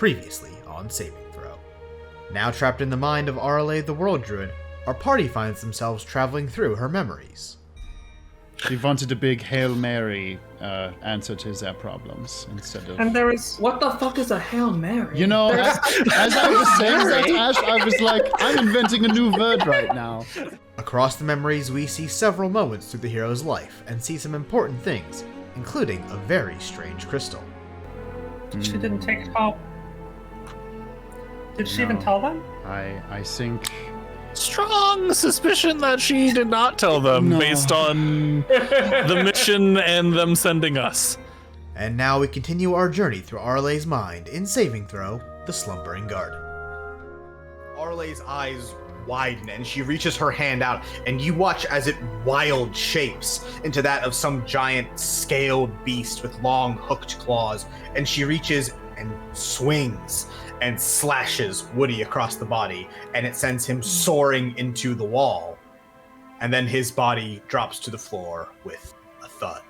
previously on Saving Throw. Now trapped in the mind of Arelaa the World Druid, our party finds themselves traveling through her memories. She wanted a big Hail Mary answer to their problems instead of... And there was... What the fuck is a Hail Mary? You know, as I was saying that to Ash, I was like, I'm inventing a new word right now. Across the memories, we see several moments through the hero's life and see some important things, including a very strange crystal. She didn't take it home. Did she even tell them? I think... Strong suspicion that she did not tell them based on the mission and them sending us. And now we continue our journey through Arelaa's mind in Saving Throw, the Slumbering Garden. Arelaa's eyes widen and she reaches her hand out, and you watch as it wild shapes into that of some giant scaled beast with long hooked claws, and she reaches and swings and slashes Woody across the body, and it sends him soaring into the wall. And then his body drops to the floor with a thud.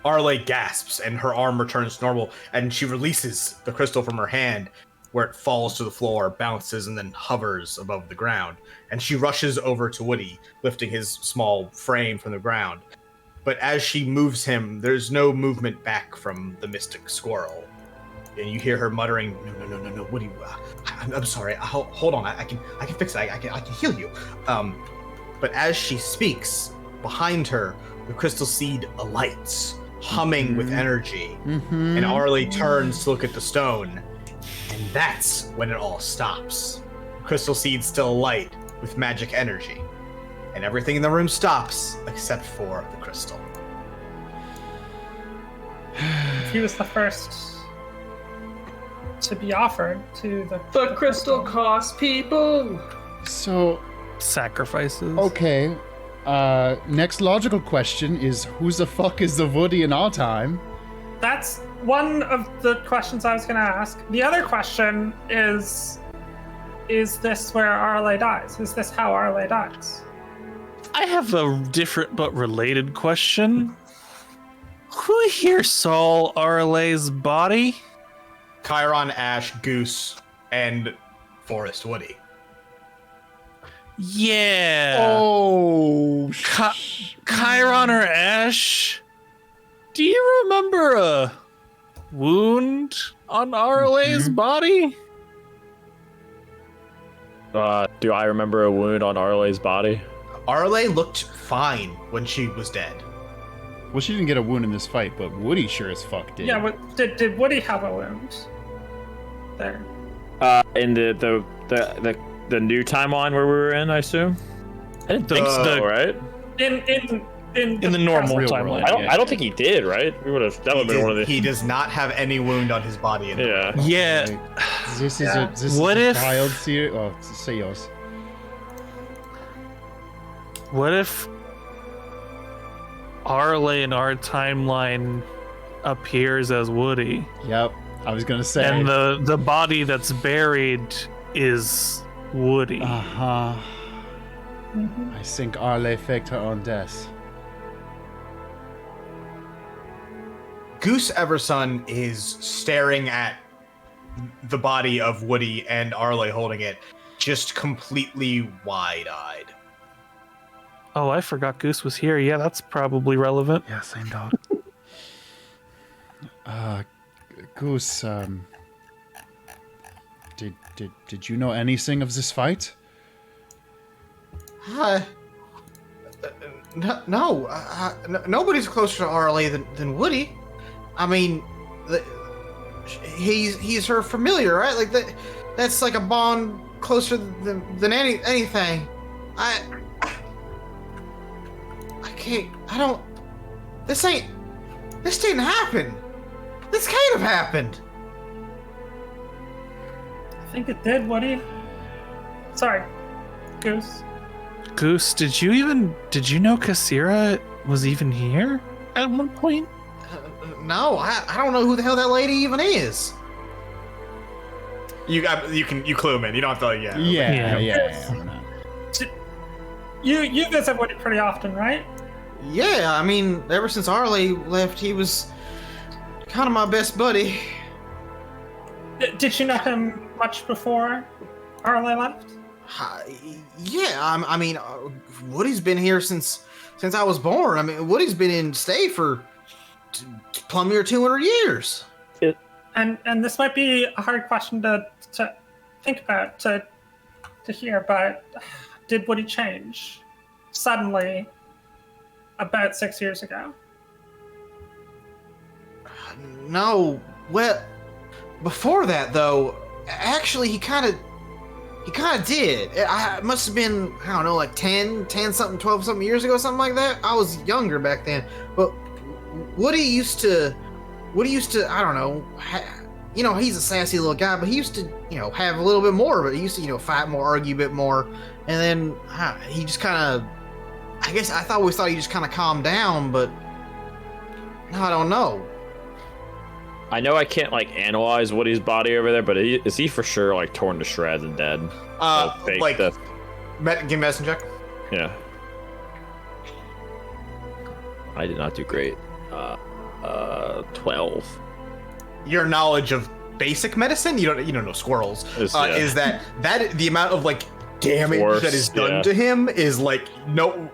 Arelaa gasps, and her arm returns to normal, and she releases the crystal from her hand, where it falls to the floor, bounces, and then hovers above the ground. And she rushes over to Woody, lifting his small frame from the ground. But as she moves him, there's no movement back from the mystic squirrel. And you hear her muttering, "No, Woody, I'm sorry. Hold on, I can fix it. I can heal you." But as she speaks, behind her, the crystal seed alights, humming with energy. And Arelaa turns to look at the stone, and that's when it all stops. Crystal seed still alight with magic energy, and everything in the room stops except for the crystal. He was the first to be offered to The crystal costs people. So, Sacrifices. okay. Next logical question is, who the fuck is the Woody in our time? That's one of the questions I was going to ask. The other question is this where Arelaa dies? Is this how Arelaa dies? I have a different but related question. Who here saw Arelaa's body? Chiron, Ash, Goose, and Forest Woody. Yeah. Oh, Chiron or Ash? Do you remember a wound on Arelaa's body? Do I remember a wound on Arelaa's body? Arelaa looked fine when she was dead. Well, she didn't get a wound in this fight, but Woody sure as fuck did. Yeah, did Woody have a wound? There. In the new timeline where we were in, I assume. I didn't think so, right? In the normal real timeline. world. I don't think he did, right? That would have been one of the. He does not have any wound on his body. Yeah. This is a What if- wild theory. Oh, say yours. What if Arelaa in our timeline appears as Woody, Yep, I was gonna say. and the body that's buried is Woody? I think Arelaa faked her own death. Goose Everson is staring at the body of Woody and Arelaa holding it, just completely wide-eyed. Oh, I forgot Goose was here. Yeah, that's probably relevant. Yeah, same dog. Goose, did you know anything of this fight? No, nobody's closer to Arelaa than Woody. I mean, he's her familiar, right? Like that's like a bond closer than anything. I can't. I don't. This didn't happen. This can't have happened. I think it did, Woody. Sorry, Goose. Goose, did you know Kasira was even here at one point? No, I don't know who the hell that lady even is. You clue him in. You don't have to. Yeah. You visit Woody pretty often, right? Yeah, I mean, ever since Arelaa left, he was kind of my best buddy. Did you know him much before Arelaa left? Yeah, I mean, Woody's been here since I was born. I mean, Woody's been in stay for plumb near 200 years. And this might be a hard question to think about, to hear, but did Woody change suddenly about 6 years ago? No, well, before that though, actually he kind of did. It must have been, I don't know, like 10 something, 12 something years ago, something like that. I was younger back then, but Woody used to, I don't know, he's a sassy little guy, but he used to, have a little bit more, but he used to, fight more, argue a bit more, and then he just kind of, I guess I always thought he just kind of calmed down, but no, I don't know. I know I can't analyze Woody's body over there, but is he for sure torn to shreds and dead? Give me medicine check. Yeah. I did not do great. 12. Your knowledge of basic medicine, you don't know squirrels, is that the amount of damage Force, that is done to him is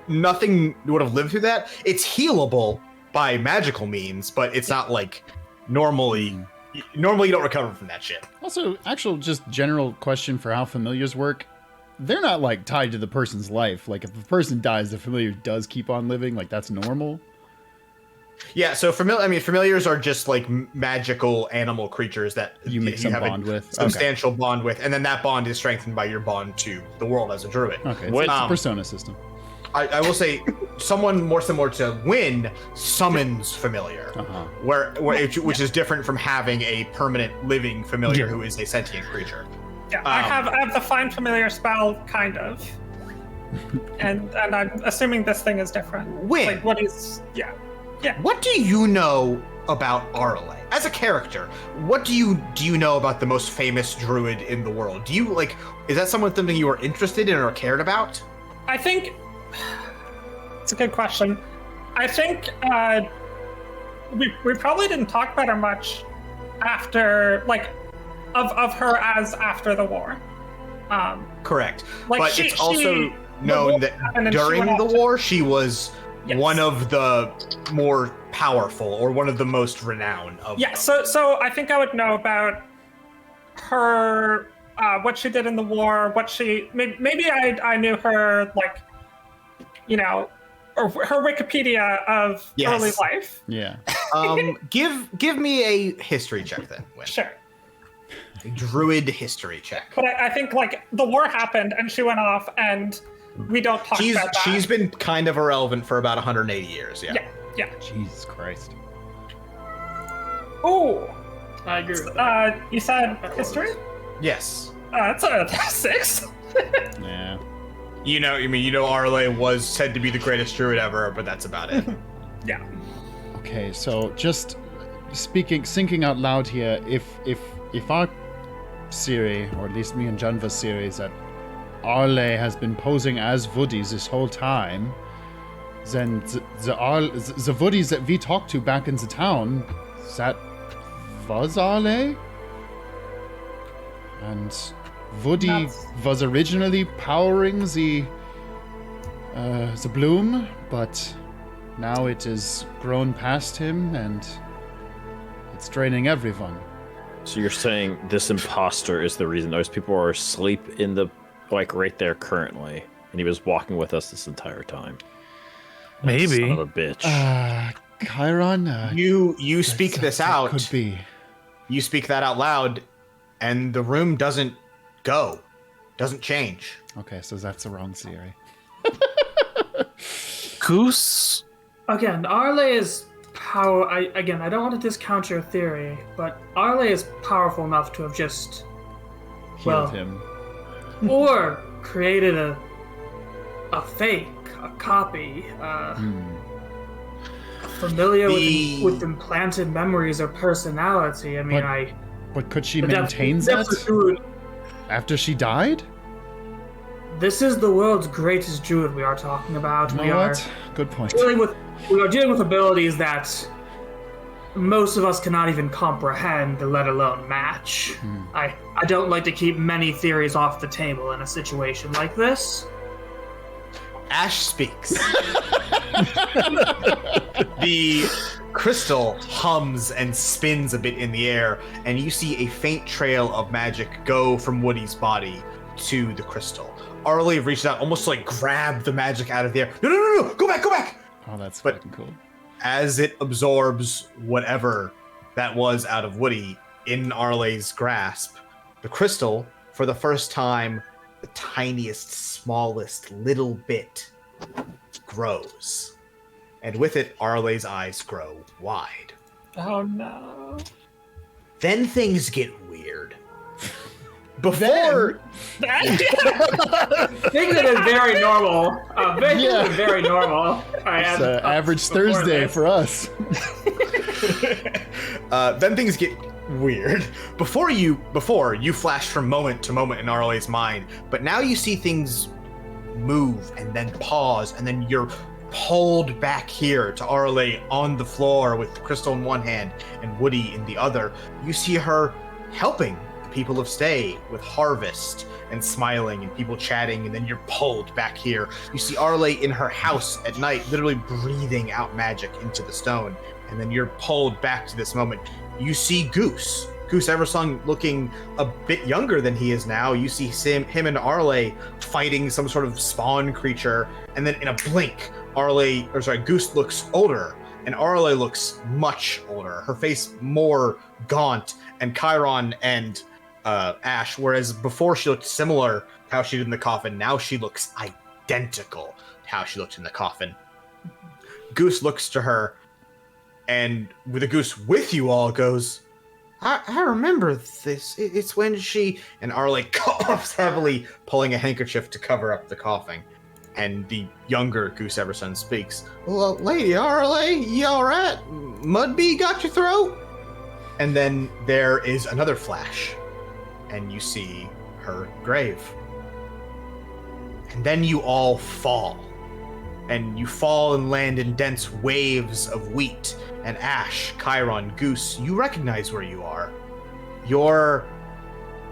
nothing would have lived through that. It's healable by magical means, but it's not normally you don't recover from that shit. Also, actual just general question for how familiars work. They're not tied to the person's life. If a person dies, the familiar does keep on living. That's normal. Yeah, so familiars are just magical animal creatures that you make some bond with. Substantial bond with, and then that bond is strengthened by your bond to the world as a druid. Okay, it's a persona system. I will say, someone more similar to Wynn summons familiar, which is different from having a permanent living familiar who is a sentient creature. Yeah, I have the find familiar spell, kind of, and I'm assuming this thing is different. Wynn, what is? Yeah. What do you know about Arelaa as a character? What do you know about the most famous druid in the world? Do you is that something you are interested in or cared about? I think it's a good question. I think we probably didn't talk about her much after of her as after the war. Correct. But it's also known that during the war she was one of the more powerful or one of the most renowned of them. So I think I would know about her, what she did in the war, maybe I knew her or her Wikipedia of early life. Yeah. Give me a history check then. Wynn. Sure. A druid history check. But I think the war happened and she went off and we don't talk about that. She's been kind of irrelevant for about 180 years. Yeah. Jesus Christ. Oh. I agree with that. You said history? Yes. That's a 6. Yeah. You know Arelaa was said to be the greatest druid ever, but that's about it. Yeah. Okay, so just thinking out loud here, if our theory, or at least me and Janva's theory, is that Arelaa has been posing as Woodies this whole time, then the Woodies that we talked to back in the town, that was Arelaa? And Woody was originally powering the bloom, but now it has grown past him and it's draining everyone. So you're saying this imposter is the reason those people are asleep in the right there currently, and he was walking with us this entire time? Maybe. Son of a bitch. Chiron, you speak this out. Could be. You speak that out loud, and the room doesn't change. Okay, so that's the wrong theory. Goose? Again, Arelaa is power. I don't want to discount your theory, but Arelaa is powerful enough to have just Healed him. or created a fake, a copy, familiar with implanted memories or personality. I mean, But could she maintain that after she died? This is the world's greatest druid we are talking about. You know what? Good point. We are dealing with abilities that most of us cannot even comprehend, let alone match. I don't like to keep many theories off the table in a situation like this. Ash speaks. The crystal hums and spins a bit in the air, and you see a faint trail of magic go from Woody's body to the crystal. Arelaa reached out, almost to, like, grab the magic out of the air. No, go back! Oh, that's But- fucking cool. As it absorbs whatever that was out of Woody in Arelaa's grasp, the crystal, for the first time, the tiniest, smallest little bit grows. And with it, Arelaa's eyes grow wide. Oh no. Then things get weird. Before... Things have been very normal. Things have been very normal. It's average Thursday for us. Then things get weird. Before you flash from moment to moment in Arelaa's mind, but now you see things move and then pause, and then you're pulled back here to Arelaa on the floor with the crystal in one hand and Woody in the other. You see her helping the people of Stay with harvest and smiling and people chatting, and then you're pulled back here. You see Arelaa in her house at night, literally breathing out magic into the stone, and then you're pulled back to this moment. You see Goose Eversong looking a bit younger than he is now. You see him and Arelaa fighting some sort of spawn creature, and then in a blink, Goose looks older, and Arelaa looks much older. Her face more gaunt, and Chiron and Ash, whereas before she looked similar to how she did in the coffin, now she looks identical to how she looked in the coffin. Goose looks to her, and with a Goose with you all goes, I remember this. It's when she... And Arelaa coughs heavily, pulling a handkerchief to cover up the coughing. And the younger Goose Everson speaks. Well, Lady Arelaa, you alright? Mudbee got your throat? And then there is another flash, and you see her grave. And then you all fall. And you fall and land in dense waves of wheat. And Ash, Chiron, Goose, you recognize where you are. You're...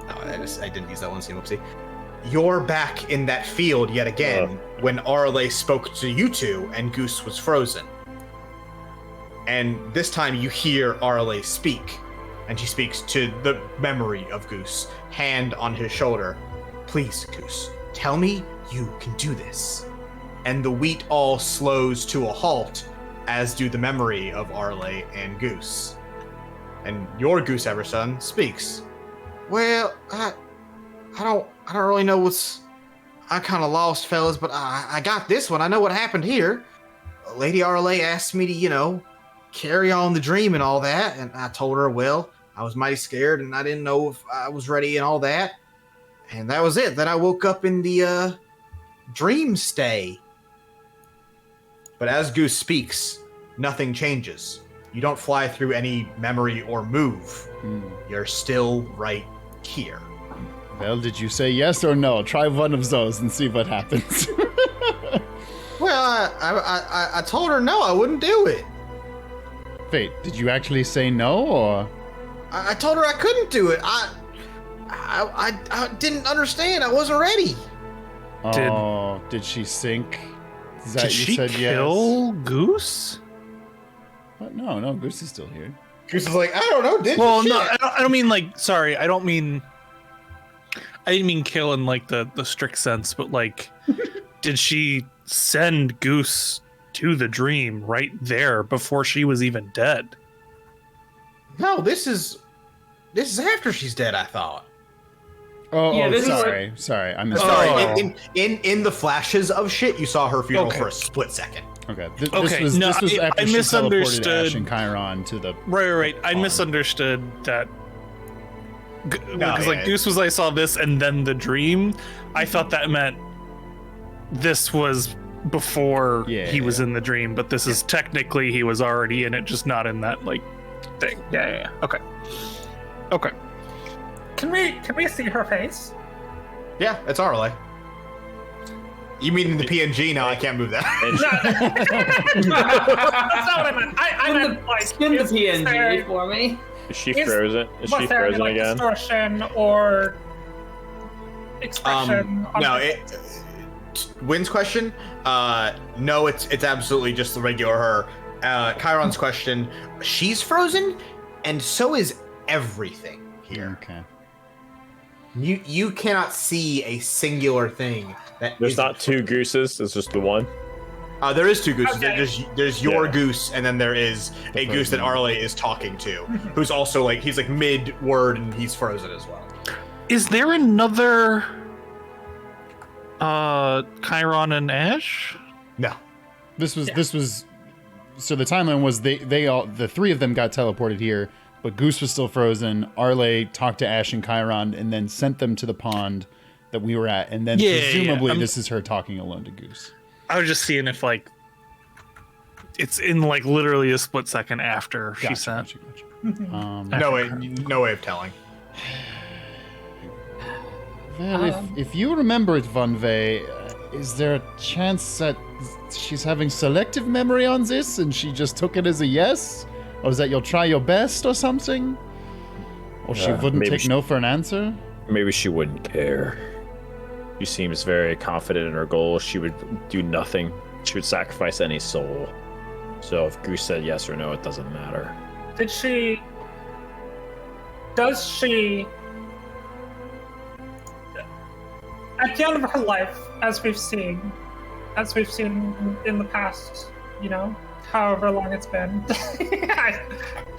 Oh, I didn't use that one, whoopsie. You're back in that field yet again when Arelaa spoke to you two and Goose was frozen. And this time you hear Arelaa speak, and she speaks to the memory of Goose, hand on his shoulder. Please, Goose, tell me you can do this. And the wheat all slows to a halt, as do the memory of Arelaa and Goose. And your Goose Everson speaks. Well, I don't really know what's... I kind of lost, fellas, but I got this one. I know what happened here. Lady Arelaa asked me to, carry on the dream and all that, and I told her, well, I was mighty scared, and I didn't know if I was ready and all that. And that was it. Then I woke up in the, dream stay. But as Goose speaks, nothing changes. You don't fly through any memory or move. You're still right here. Well, did you say yes or no? Try one of those and see what happens. Well, I told her no, I wouldn't do it. Wait, did you actually say no, or? I told her I couldn't do it. I didn't understand. I wasn't ready. Oh, did she sink? Is that Did you she said kill Goose? What? No, Goose is still here. Goose is like, I don't know, Well, no, I don't mean like. Sorry, I didn't mean kill in like the strict sense, but like, did she send Goose to the dream right there before she was even dead? No, this is after she's dead, I thought. Sorry, I missed. Sorry, in the flashes of shit, you saw her funeral for a split second. Okay. Okay, This was I after she teleported misunderstood. Ash and Chiron to the. Right. I misunderstood that. Because yeah. Goose was, I saw this and then the dream. I thought that meant this was before he was in the dream, but this is technically he was already in it, just not in that like thing. Yeah. Okay. Can we see her face? Yeah, it's Arelaa. You mean in the PNG? No, I can't move that. That's not what I meant. I meant like Spin the is there- PNG for me. Is she frozen? Is was she there any, frozen like, again? distortion or expression? on No, this? Wynn's question. No, it's absolutely just the regular her. Chiron's question. She's frozen, and so is everything here. Okay. You cannot see a singular thing that There's isn't not two gooses. It's just the one. There is two gooses. Okay. There's your Yeah. goose, and then there is a goose that Arelaa is talking to, who's also like he's like mid word and he's frozen as well. Is there another Chiron and Ash? No, This was so the timeline was the three of them got teleported here, but Goose was still frozen. Arelaa talked to Ash and Chiron and then sent them to the pond that we were at, and then presumably this is her talking alone to Goose. I was just seeing if like it's in like literally a split second after she sent. Gotcha. no way of telling. Well, if you remember it, Van Vey, is there a chance that she's having selective memory on this and she just took it as a yes? Or is that you'll try your best or something? Or she wouldn't maybe take no for an answer? Maybe she wouldn't care. She seems very confident in her goal. She would do nothing. She would sacrifice any soul. So if Goose said yes or no, it doesn't matter. Does she at the end of her life, as we've seen in the past, however long it's been.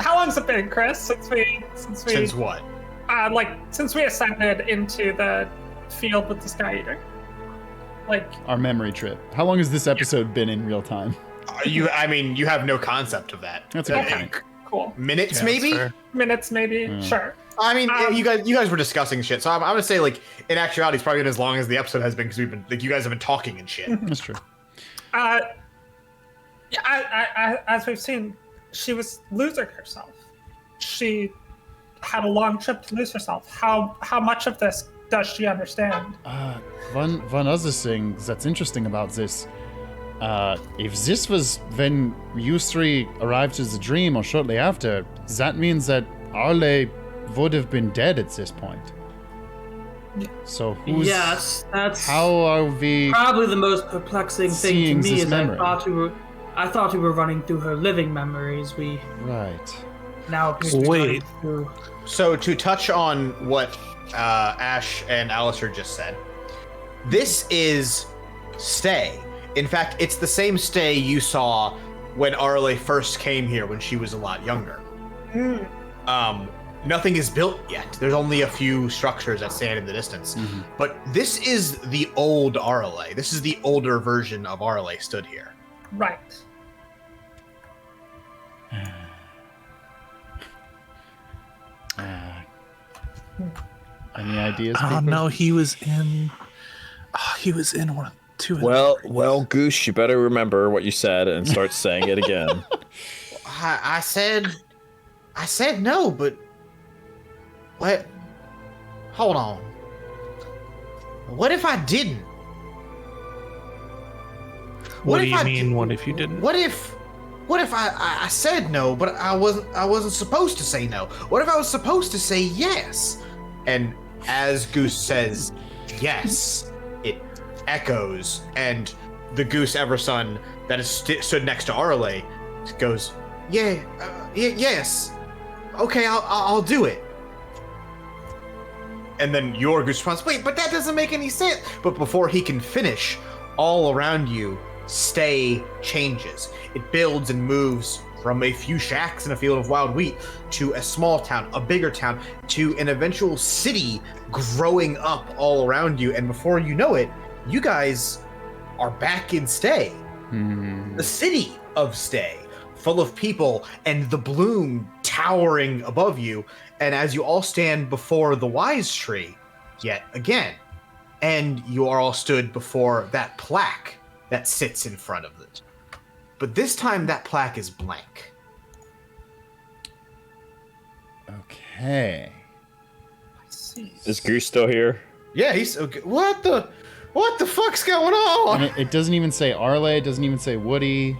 How long's it been, Chris, since what? Since we ascended into the field with the Sky Eater? Our memory trip. How long has this episode been in real time? You have no concept of that. That's a good point. Cool. Minutes, maybe. Minutes, maybe. Sure. I mean, you guys were discussing shit, so I'm gonna say like in actuality, it's probably been as long as the episode has been because we've been like you guys have been talking and shit. That's true. As we've seen, she was losing herself. She had a long trip to lose herself. How much of this does she understand? One other thing that's interesting about this, if this was when you three arrived as a dream or shortly after, that means that Arelaa would have been dead at this point. So Yes, that's how are we probably the most perplexing thing to seeing me this is memory? I thought we were running through her living memories. We right? now appear to be running through. So to touch on what Ash and Alistair just said, this is Stay. In fact, it's the same Stay you saw when Arelaa first came here when she was a lot younger. Nothing is built yet. There's only a few structures that stand in the distance. But this is the old Arelaa. This is the older version of Arelaa stood here. Right. Any ideas? Oh people? no, he was in one of two. Well, Goose, you better remember what you said and start saying it again. I said no, but what? Hold on. What if I didn't? What do if you I mean? did- What if you didn't? What if I said no, but I wasn't supposed to say no? What if I was supposed to say yes? And as Goose says yes, it echoes, and the Goose Everson that is stood next to Arelaa goes, yes. Okay, I'll do it. and then your Goose responds, wait, but that doesn't make any sense. But before he can finish, all around you, Stay changes. It builds and moves from a few shacks in a field of wild wheat to a small town, a bigger town, to an eventual city growing up all around you. And before you know it, you guys are back in Stay. The city of Stay, full of people and the bloom towering above you. And as you all stand before the wise tree yet again, and you are all stood before that plaque that sits in front of it. But this time that plaque is blank. Okay. Is Goose still here? Yeah, he's okay. What the? What the fuck's going on? And it doesn't even say Arelaa, it doesn't even say Woody.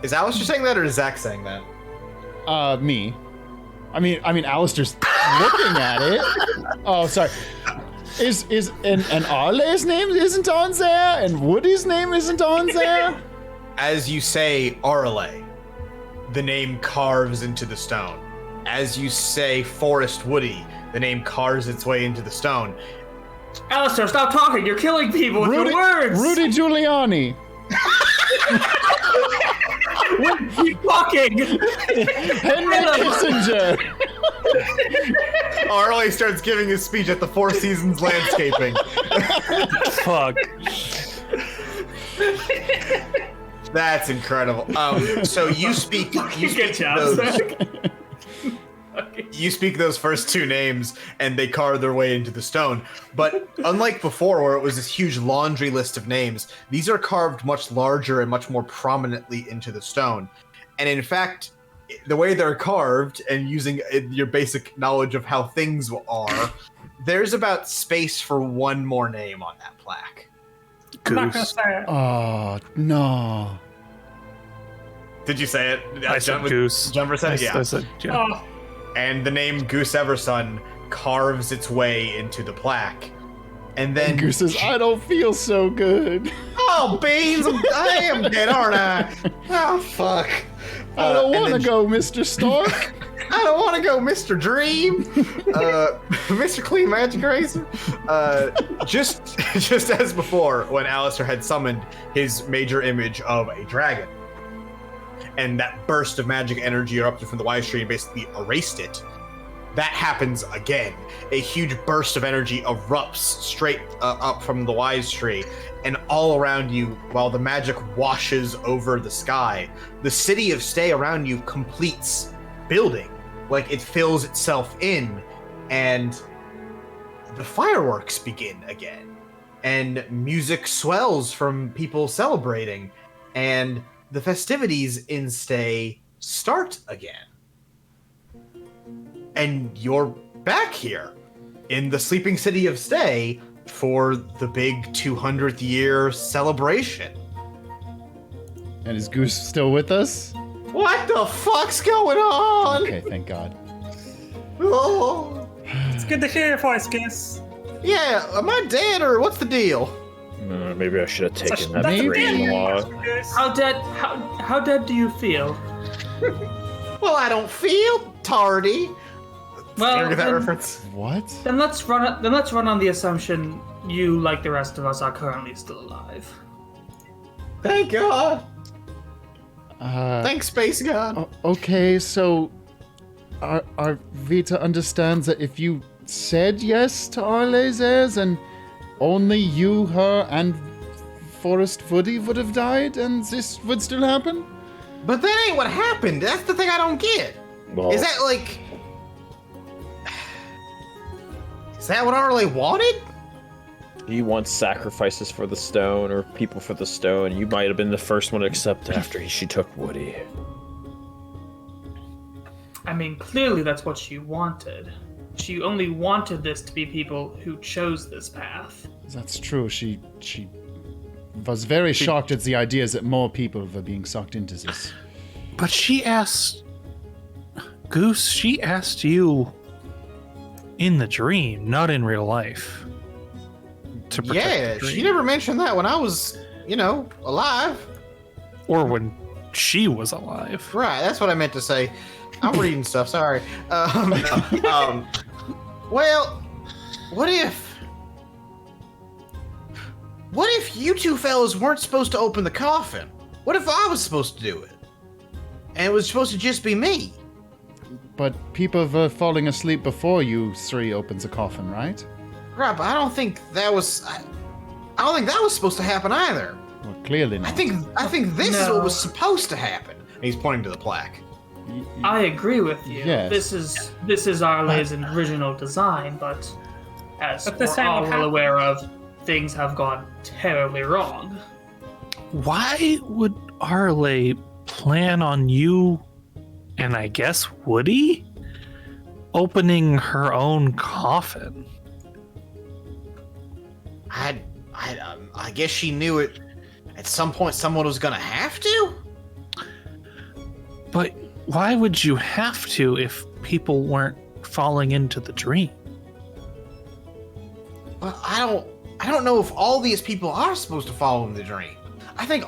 Is Alistair saying that or is Zach saying that? Me. I mean, Alistair's looking at it. Oh, sorry. And Arlea's name isn't on there, and Woody's name isn't on there. As you say Arelaa, the name carves into the stone. As you say Forest Woody, the name carves its way into the stone. Alistair, stop talking. You're killing people with your words. Rudy Giuliani. Keep talking. Henry Kissinger. Arelaa starts giving his speech at the Four Seasons Landscaping. Fuck. That's incredible. So you speak Good job, those, Zach. you speak those first two names, and they carve their way into the stone. But unlike before, where it was this huge laundry list of names, these are carved much larger and much more prominently into the stone. And in fact, the way they're carved, and using your basic knowledge of how things are, there's about space for one more name on that plaque. I'm not gonna Goose. say it. Oh, no. Did you say it? I said Goose. Jumper said it? Yeah. I said, yeah. Oh, And the name Goose Everson carves its way into the plaque. And then Goose says, I don't feel so good. Oh, Beans! I am dead, aren't I? Oh, fuck. I don't and want to then- go, Mr. Stark. I don't want to go, Mr. Dream. Mr. Clean Magic Eraser. Just as before, when Alistair had summoned his major image of a dragon, and that burst of magic energy erupted from the wise tree and basically erased it. That happens again. A huge burst of energy erupts straight up from the wise tree, and all around you, while the magic washes over the sky, the city of Stay around you completes building. Like it fills itself in, and the fireworks begin again, and music swells from people celebrating, and the festivities in Stay start again. And you're back here in the sleeping city of Stay for the big 200th year celebration. And is Goose still with us? What the fuck's going on? Okay, thank God. Oh. it's good to hear your voice, Goose. Yeah, am I dead or what's the deal? Maybe I should have taken that That's dream good. log. Goose. How dead do you feel? Well, I don't feel tardy. Well, You ever get that then, reference? What? then let's run on the assumption you, like the rest of us, are currently still alive. Thank God. Thanks, Space God. Okay, so our Vita understands that if you said yes to Arlea's heirs, and only you, her, and Forest Woody would have died, and this would still happen? But that ain't what happened. That's the thing I don't get. Well, Is that like... Is that what Arelaa wanted? he wants sacrifices for the stone or people for the stone. You might have been the first one to accept after she took Woody. I mean, clearly that's what she wanted. She only wanted this to be people who chose this path. That's true. She was very shocked at the ideas that more people were being sucked into this. But she asked... Goose, she asked you in the dream, not in real life. To protect Yeah, the dream. she never mentioned that when I was, alive. Or when she was alive. Right, that's what I meant to say. I'm reading stuff, sorry. Well, what if you two fellas weren't supposed to open the coffin? What if I was supposed to do it? And it was supposed to just be me? But people were falling asleep before you three opens a coffin, right? Right, but I don't think that was supposed to happen either. Well, clearly not. I think this is No. what was supposed to happen. And he's pointing to the plaque. I agree with you. Yes. This is Arlea's original design, but as But this we're ain't all what well happened. aware of, things have gone terribly wrong. Why would Arelaa plan on you, and I guess Woody, opening her own coffin? I guess she knew it. At some point, someone was gonna have to. But why would you have to if people weren't falling into the dream? Well, I don't know if all these people are supposed to follow in the dream. I think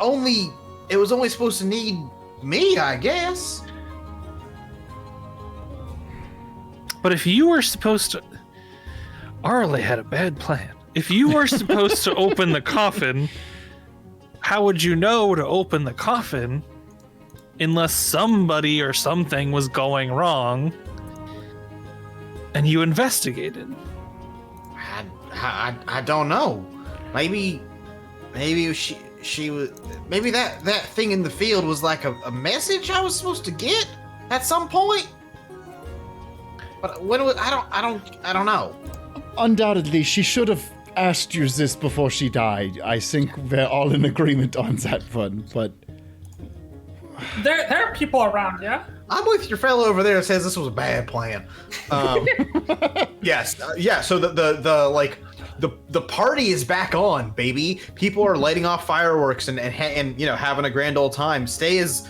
it was only supposed to need me, I guess. But if you were supposed to... Arelaa had a bad plan. If you were supposed to open the coffin, how would you know to open the coffin unless somebody or something was going wrong and you investigated? I don't know. Maybe she was. Maybe that thing in the field was like a message I was supposed to get at some point. But when it was, I don't know. Undoubtedly, she should have asked you this before she died. I think we're all in agreement on that one, but... There are people around, yeah? I'm with your fellow over there that says this was a bad plan. Yes, yeah. So the party is back on, baby. People are lighting off fireworks and having a grand old time. Stay as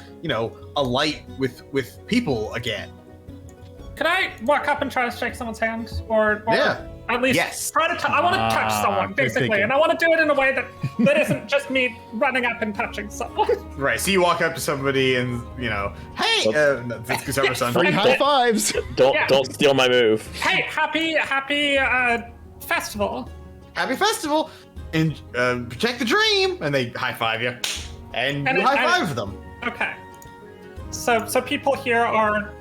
alight with people again. Can I walk up and try to shake someone's hand, or yeah. At least yes. try to I want to touch someone, basically, and I want to do it in a way that isn't just me running up and touching someone. Right. So you walk up to somebody and hey, this is son. Free high fives. Don't steal my move. Hey, happy festival. Happy festival, and protect the dream. And they high five you, and you high five them. Okay. So people here are,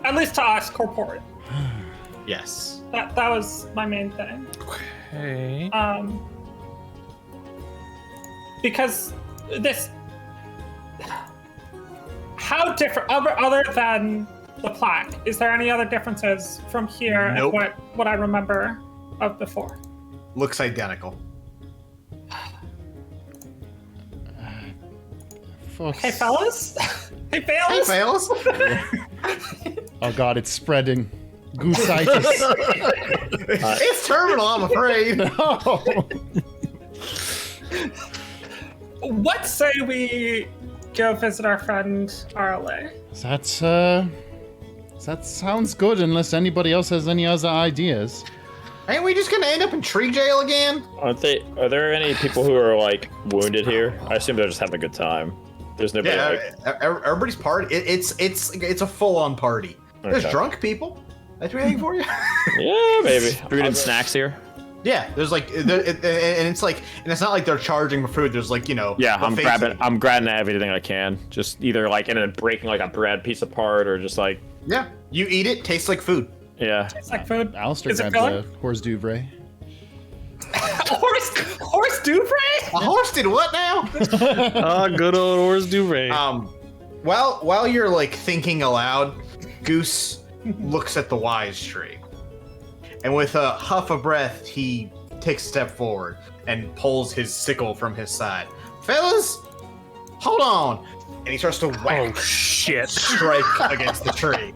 at least to us, corporeal. Yes. That was my main thing. Okay. Because this, how different, other than the plaque, is there any other differences from here Nope. and what I remember of before? Looks identical. Folks. Hey, fellas. Hey, Hey, fellas. fails. Oh god, it's spreading. Gooseitis. It's terminal, I'm afraid. No. What say we go visit our friend Arelaa? That sounds good, unless anybody else has any other ideas. Ain't we just gonna end up in tree jail again? Are there any people who are like wounded here? I assume they're just having a good time. There's nobody Everybody's party. It's a full-on party. There's Okay. drunk people. That's anything for you? Yeah, maybe. Food and snacks here. Yeah, there's and it's not like they're charging for food. There's Yeah, I'm grabbing everything I can. Just either like and then breaking like a bread piece apart or just like Yeah, you eat it. Tastes like food. yeah. It's like food. Alistair Is it grabs a filling? horse d'oeuvre. Horse d'oeuvre? A horse did what now? Ah, good old horse d'oeuvre. While you're thinking aloud, Goose looks at the wise tree, and with a huff of breath, he takes a step forward and pulls his sickle from his side. Fellas, hold on! And he starts to whack, Oh shit! strike against the tree.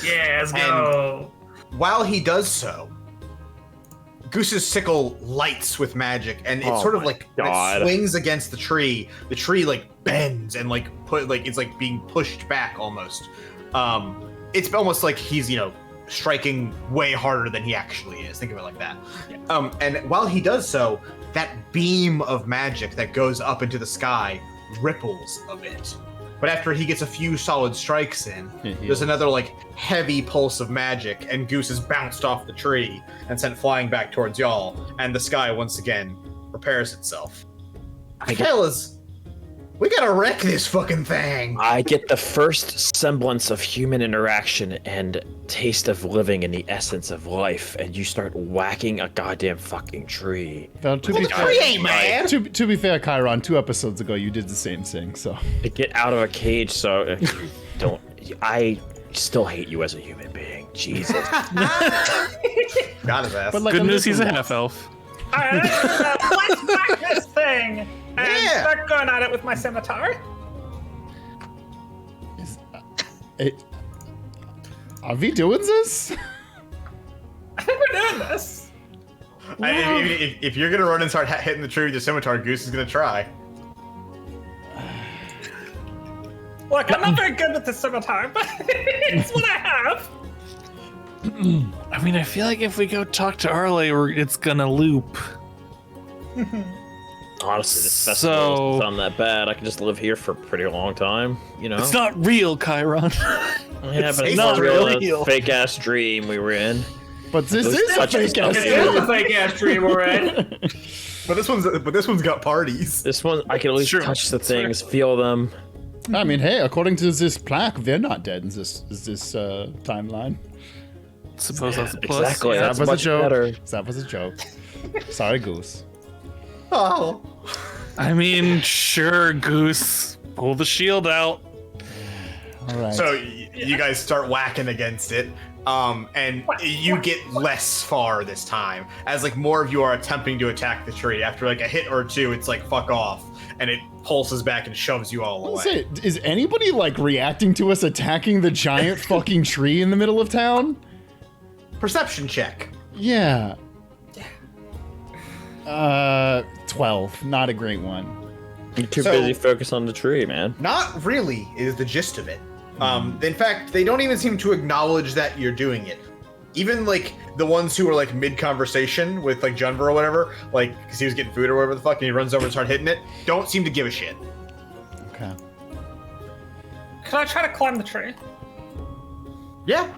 Yeah, let's go. While he does so, Goose's sickle lights with magic, and it's Oh sort of my when God. it swings against the tree bends and it's being pushed back almost. It's almost like he's striking way harder than he actually is. Think of it like that. And while he does so, that beam of magic that goes up into the sky ripples a bit. But after he gets a few solid strikes in, there's another heavy pulse of magic, and Goose is bounced off the tree and sent flying back towards y'all, and the sky once again repairs itself. Fellas, we gotta wreck this fucking thing. I get the first semblance of human interaction and taste of living in the essence of life, and you start whacking a goddamn fucking tree. Well, to Well, be the tree ain't fair, mad. to be fair, Chiron, 2 episodes ago you did the same thing, so. To get out of a cage, so if you don't. I still hate you as a human being. Jesus. Got his ass. But Good news, he's a little- half elf. Alright, let's back this thing and Yeah. start going at it with my scimitar. Are we doing this? I think we're doing this. If you're gonna run and start hitting the tree with your scimitar, Goose is gonna try. Look, I'm not very good with the scimitar, but it's what I have. I mean, I feel like if we go talk to Arelaa, it's gonna loop. Honestly, this festival doesn't sound that bad. I can just live here for a pretty long time, you know? It's not real, Chiron. Yeah, but it's not real. Fake ass dream we were in. But this is a fake ass It is a fake ass dream we're in. But this one's got parties. This one, I can at least touch the things, feel them. I mean, hey, according to this plaque, they're not dead in this timeline. Suppose that's a plus. Exactly. That That's was a much joke. better. That was a joke. Sorry, Goose. Oh. I mean, sure, Goose. Pull the shield out. All right. So you guys start whacking against it, and you get less far this time, as like more of you are attempting to attack the tree. After like a hit or two, it's like fuck off, and it pulses back and shoves you all away. Is anybody like reacting to us attacking the giant fucking tree in the middle of town? Perception check. Yeah. 12. Not a great one. You're too busy focused on the tree, man. Not really is the gist of it. In fact, they don't even seem to acknowledge that you're doing it. Even like the ones who are like mid-conversation with like Junver or whatever, like because he was getting food or whatever the fuck, and he runs over and starts hitting it, don't seem to give a shit. Okay. Can I try to climb the tree? Yeah.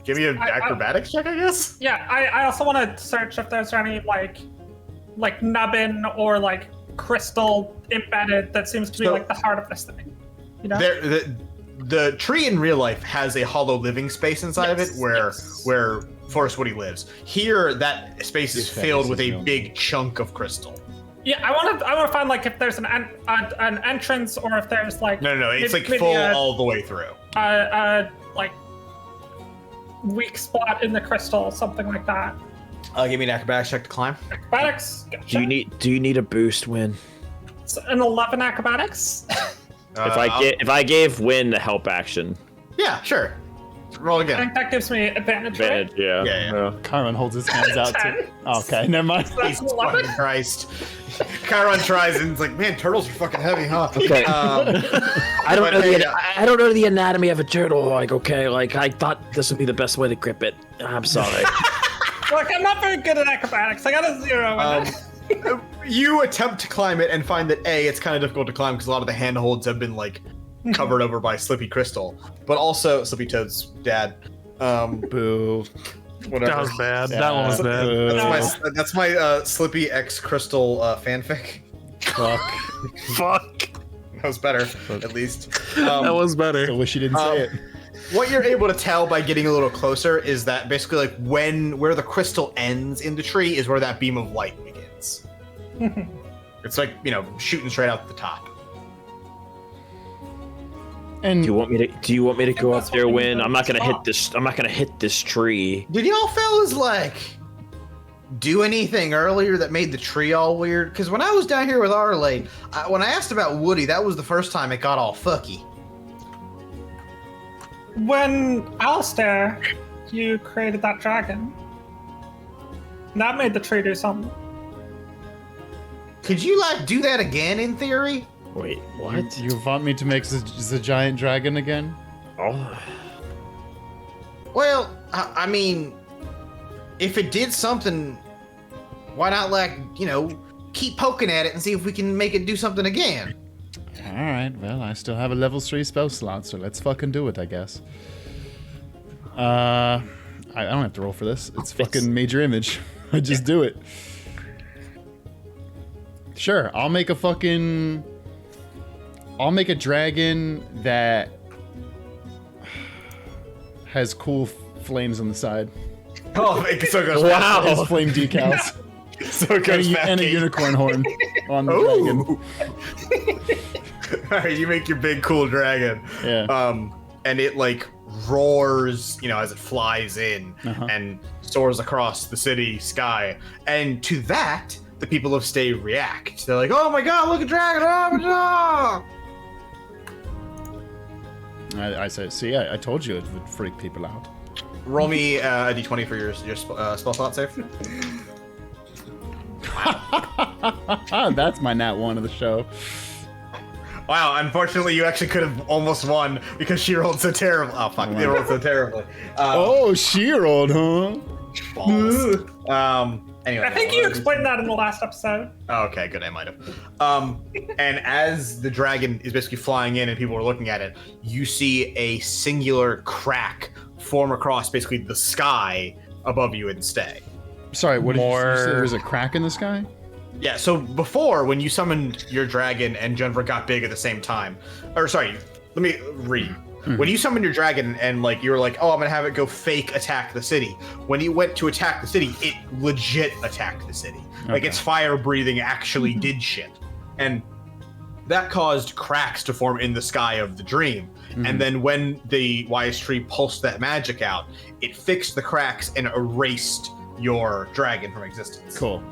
Give me an acrobatics check, I guess. Yeah, I also want to search if there's any like nubbin or like crystal embedded that seems to be like the heart of this thing. You know? The tree in real life has a hollow living space inside of it where Forest Woody lives. Here, that space is filled with a big chunk of crystal. Yeah, I want to find like if there's an entrance or if there's like No, it's like full all the way through. Like weak spot in the crystal, something like that. Give me an acrobatics check to climb. Acrobatics. Gotcha. Do you need a boost, Win? It's an 11 acrobatics. If I gave Win the help action. Yeah, sure. Roll I again. think that gives me advantage. Right? Yeah. Chiron holds his hands out too. Okay, never mind. So that's an 11. Christ. Chiron tries and it's like, man, turtles are fucking heavy, huh? Okay. I don't know the anatomy of a turtle. Like, okay, like I thought this would be the best way to grip it. I'm sorry. Look, I'm not very good at acrobatics. I got a 0 in it. You attempt to climb it and find that A, it's kind of difficult to climb because a lot of the handholds have been like covered over by Slippy Crystal, but also Slippy Toad's dad. Boo. Whatever. That was bad. Yeah, That one was bad. boo. That's my Slippy X Crystal fanfic. Fuck. Fuck. That was better, at least. That was I better. wish you didn't say it. What you're able to tell by getting a little closer is that basically like where the crystal ends in the tree is where that beam of light begins. It's like, shooting straight out the top. And Do you want me to go that's up there, what we Win? need I'm not to gonna hit stop. this. I'm not gonna hit this tree. Did y'all fellas like do anything earlier that made the tree all weird? Because when I was down here with Arelaa, when I asked about Woody, that was the first time it got all fucky. When Alistair, you created that dragon, that made the tree do something. Could you like do that again in theory? Wait, what? You want me to make the giant dragon again? Oh, Well, I mean, if it did something, why not keep poking at it and see if we can make it do something again? Alright, well, I still have a level 3 spell slot, so let's fucking do it, I guess. I don't have to roll for this. It's fucking major image. I just do it. Sure, I'll make a dragon that has cool flames on the side. Oh, so goes wow! His flame decals. So goes And a unicorn horn on the dragon. Alright, you make your big cool dragon. Yeah. And it like roars, as it flies in and soars across the city sky. And to that, the people of Stay react. They're like, "Oh my god, look at dragon! Oh my god!" I said, see, I told you it would freak people out. Roll me a d20 for your spell slot save. That's my nat 1 of the show. Wow, unfortunately, you actually could have almost won because she rolled so terribly. Oh, fuck, they rolled so terribly. She rolled, huh? Balls. Anyway. I think you explained that in the last episode. Oh, okay, good, I might have. And as the dragon is basically flying in and people are looking at it, you see a singular crack form across basically the sky above you and stay. Sorry, what did you say? There was a crack in the sky? Yeah, so before, when you summoned your dragon and Jennifer got big at the same time, or sorry, let me read. When you summoned your dragon and like you were like, oh, I'm gonna have it go fake attack the city. When you went to attack the city, it legit attacked the city. Okay. Like its fire breathing actually did shit. And that caused cracks to form in the sky of the dream. And then when the wise tree pulsed that magic out, it fixed the cracks and erased your dragon from existence. Cool.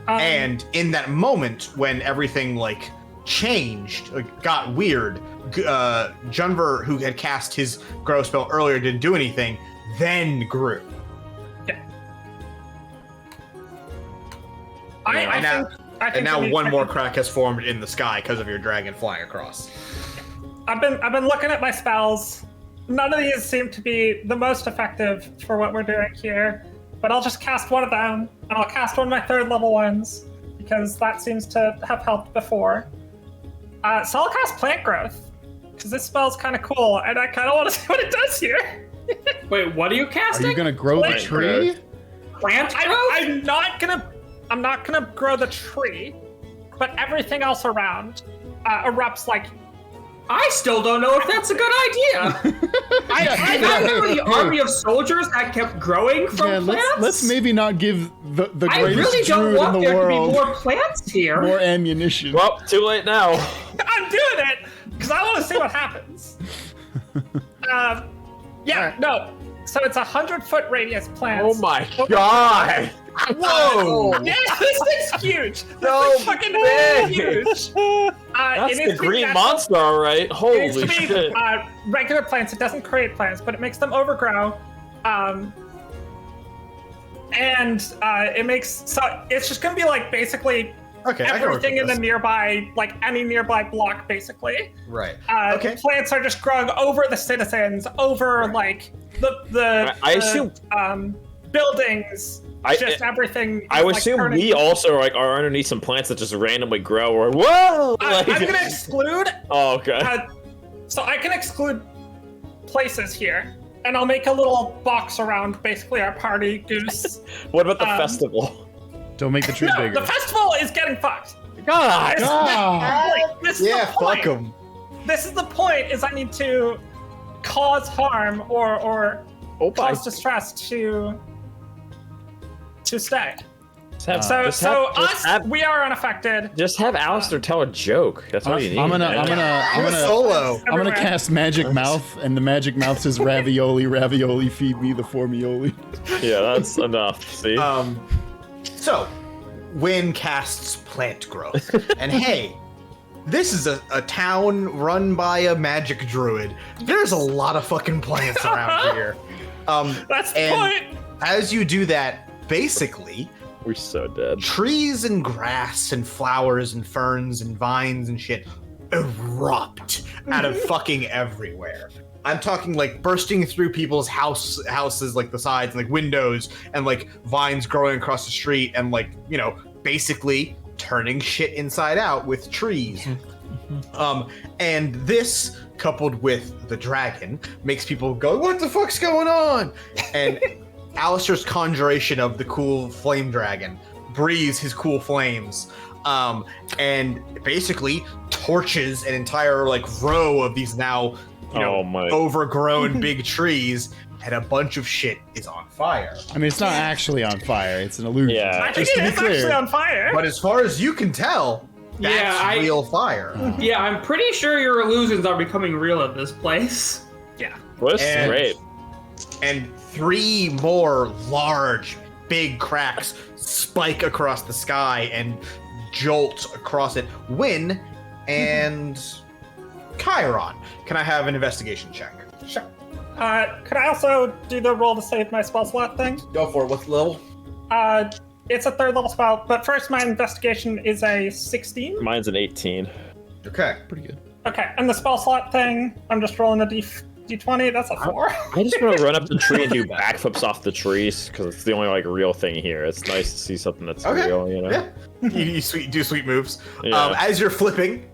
And in that moment when everything like changed, got weird, Junver, who had cast his grow spell earlier, didn't do anything, then grew. Yeah. I think and now one more crack has formed in the sky because of your dragon flying across. I've been looking at my spells. None of these seem to be the most effective for what we're doing here, but I'll just cast one of them, and I'll cast one of my 3rd level ones because that seems to have helped before. So I'll cast Plant Growth because this spell's kind of cool, and I kind of want to see what it does here. Wait, what are you casting? Are you gonna grow the tree? Plant growth? I'm not gonna grow the tree, but everything else around erupts like. I still don't know if that's a good idea. I thought there were the army of soldiers that kept growing from plants. Let's maybe not give the greatest I really don't druid want in the there world to be more plants here. more ammunition. Well, too late now. I'm doing it because I want to see what happens. No. So it's 100-foot radius plants. Oh my god! Whoa! Yeah, this thing's huge. So this thing's fucking big. huge. That's it the green monster, all right. It Holy needs to be shit! regular plants. It doesn't create plants, but it makes them overgrow. And it makes so it's just gonna be like basically everything in the nearby, like any nearby block, basically. Right. The plants are just growing over the citizens, over like the I assume buildings. Everything. I would assume we also are underneath some plants that just randomly grow. Or whoa! I'm gonna exclude. Oh, okay. So I can exclude places here, and I'll make a little box around basically our party goose. What about the festival? Don't make the tree bigger. The festival is getting fucked. God! This is the point. Fuck them. This is the point. Is I need to cause harm or cause distress to stay. We are unaffected. Just have Alistair tell a joke. That's all you need. I'm gonna cast Magic Mouth, and the Magic Mouth says ravioli, ravioli, feed me the formioli. Yeah, that's enough. See. So, Wynn casts Plant Growth, and hey, this is a town run by a magic druid. There's a lot of fucking plants around here. That's the point. As you do that, basically, we're so dead. Trees and grass and flowers and ferns and vines and shit erupt out of fucking everywhere. I'm talking like bursting through people's houses, like the sides and like windows, and like vines growing across the street, and like, you know, basically turning shit inside out with trees. And this, coupled with the dragon, makes people go, what the fuck's going on? And Alistair's conjuration of the cool flame dragon breathes his cool flames, and basically torches an entire like row of these now, you know, overgrown big trees, and a bunch of shit is on fire. I mean, it's not actually on fire; it's an illusion. Yeah, I think it is actually on fire. But as far as you can tell, that's real fire. Yeah, I'm pretty sure your illusions are becoming real at this place. Yeah. Well, that's great. And 3 more large, big cracks spike across the sky and jolt across it. Wynn and Chiron, can I have an investigation check? Sure. Could I also do the roll to save my spell slot thing? Go for it. What's the level? It's a 3rd level spell, but first my investigation is a 16. Mine's an 18. Okay. Pretty good. Okay, and the spell slot thing, I'm just rolling a d20. That's a 4. I just want to run up the tree and do backflips off the trees because it's the only like real thing here. It's nice to see something that's real, you know. Yeah. You do sweet moves. Yeah. As you're flipping,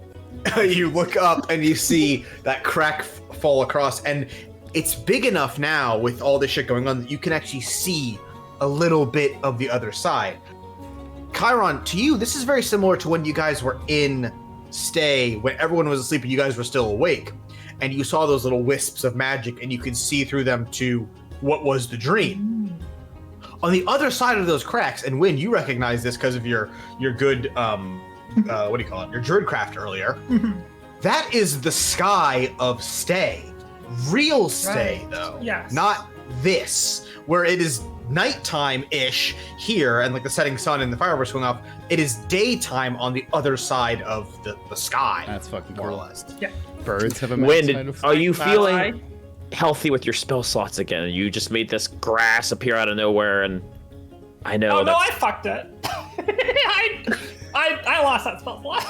you look up and you see that crack fall across, and it's big enough now with all this shit going on that you can actually see a little bit of the other side. Chiron, to you, this is very similar to when you guys were in Stay, when everyone was asleep and you guys were still awake, and you saw those little wisps of magic and you could see through them to what was the dream. On the other side of those cracks, and Wynn, you recognize this because of your good, what do you call it, your druidcraft earlier, that is the sky of Stay. Real Stay, Right. though. Yes. Not this, where it is nighttime-ish here, and like the setting sun and the fireworks going off. It is daytime on the other side of the sky. That's fucking more or cool. less. Birds have a When side of are you That's feeling healthy with your spell slots again? You just made this grass appear out of nowhere, and I know Oh no, I that's fucked it. I lost that spell slot.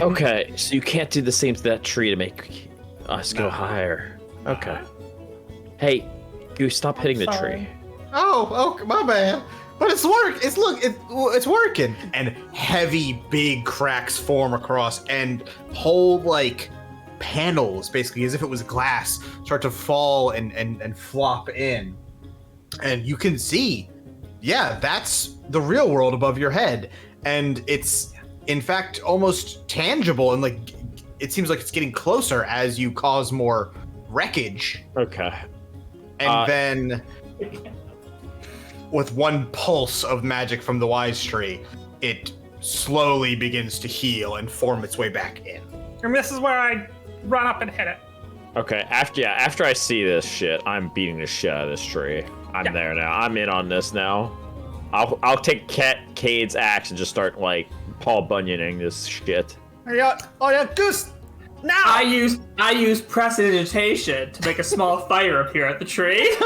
okay. So you can't do the same to that tree to make us go higher. Okay. Hey, Goose, stop hitting the sorry. tree. Oh, my bad. But it's working. And heavy, big cracks form across, and whole like panels, basically as if it was glass, start to fall and flop in. And you can see, yeah, that's the real world above your head, and it's in fact almost tangible, and like it seems like it's getting closer as you cause more wreckage. Okay. And then, with one pulse of magic from the wise tree, it slowly begins to heal and form its way back in. And this is where I run up and hit it. Okay. After I see this shit, I'm beating the shit out of this tree. I'm there now. I'm in on this now. I'll take Cade's axe and just start like Paul Bunyaning this shit. Goose! Now! I use prestidigitation to make a small fire appear at the tree.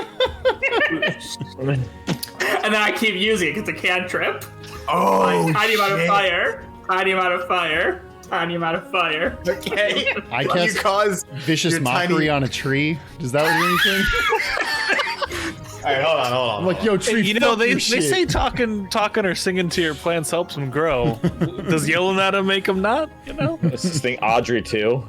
And then I keep using it because it's a cantrip. Oh, Tiny amount of shit. fire. Tiny amount of fire. Tiny amount of fire. Okay. I You cast cause vicious your mockery tiny- on a tree. Does that do anything? All right, hold on. I'm like, yo, tree. You know, fuck they your shit. say talking or singing to your plants helps them grow. Does yelling at them make them not? You know. This is thing Audrey too.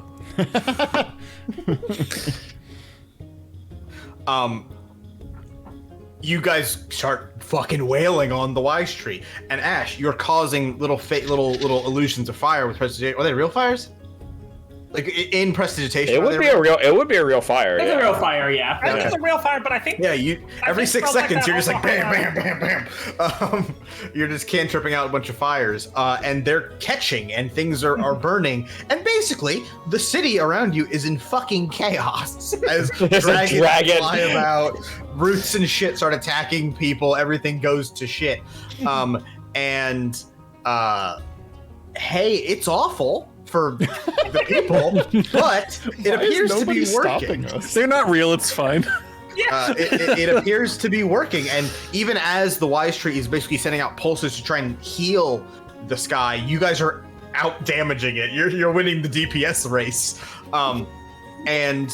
You guys start fucking wailing on the wise tree, and Ash, you're causing little illusions of fire with prestidigitation. Are they real fires? Like in prestidigitation? It would be a real fire. It's yeah. a real fire, yeah. I think it's a real fire, but I think Yeah, you every think 6 spells like seconds that you're just like also bam, have- bam, bam, bam. You're just cantripping out a bunch of fires, and they're catching, and things are burning, and basically the city around you is in fucking chaos as There's a dragons dragon. fly about, roots and shit start attacking people, everything goes to shit, and hey, it's awful for the people, but it Why is appears to be nobody working. stopping us? They're not real. It's fine. It appears to be working, and even as the wise tree is basically sending out pulses to try and heal the sky, you guys are out damaging it. You're winning the DPS race, and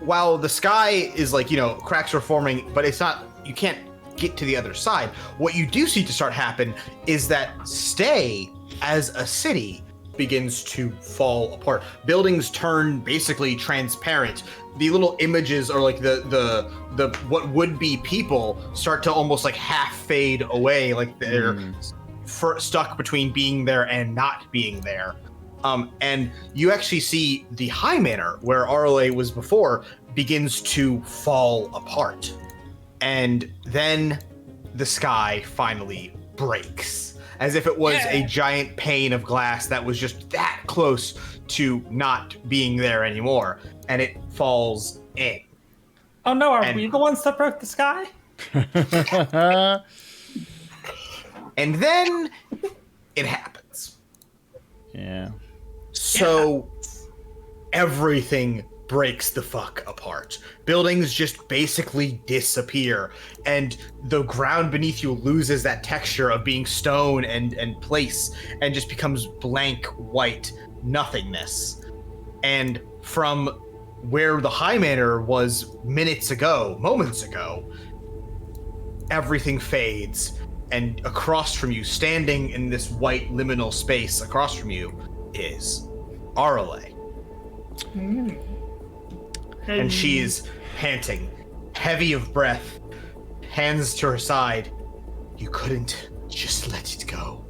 while the sky is like, cracks are forming, but it's not. You can't get to the other side. What you do see to start happen is that Stay as a city begins to fall apart. Buildings turn basically transparent. The little images or like the what would be people start to almost like half fade away, like they're stuck between being there and not being there. And you actually see the High Manor, where Arelaa was before, begins to fall apart. And then the sky finally breaks, as if it was a giant pane of glass that was just that close to not being there anymore, and it falls in. Oh no, are And- we the ones that broke the sky? And then it happens. Yeah. So everything breaks the fuck apart. Buildings just basically disappear, and the ground beneath you loses that texture of being stone and place, and just becomes blank white nothingness. And from where the High Manor was moments ago, everything fades, and across from you, standing in this white liminal space across from you, is Arelaa. And she is panting, heavy of breath, hands to her side. You couldn't just let it go.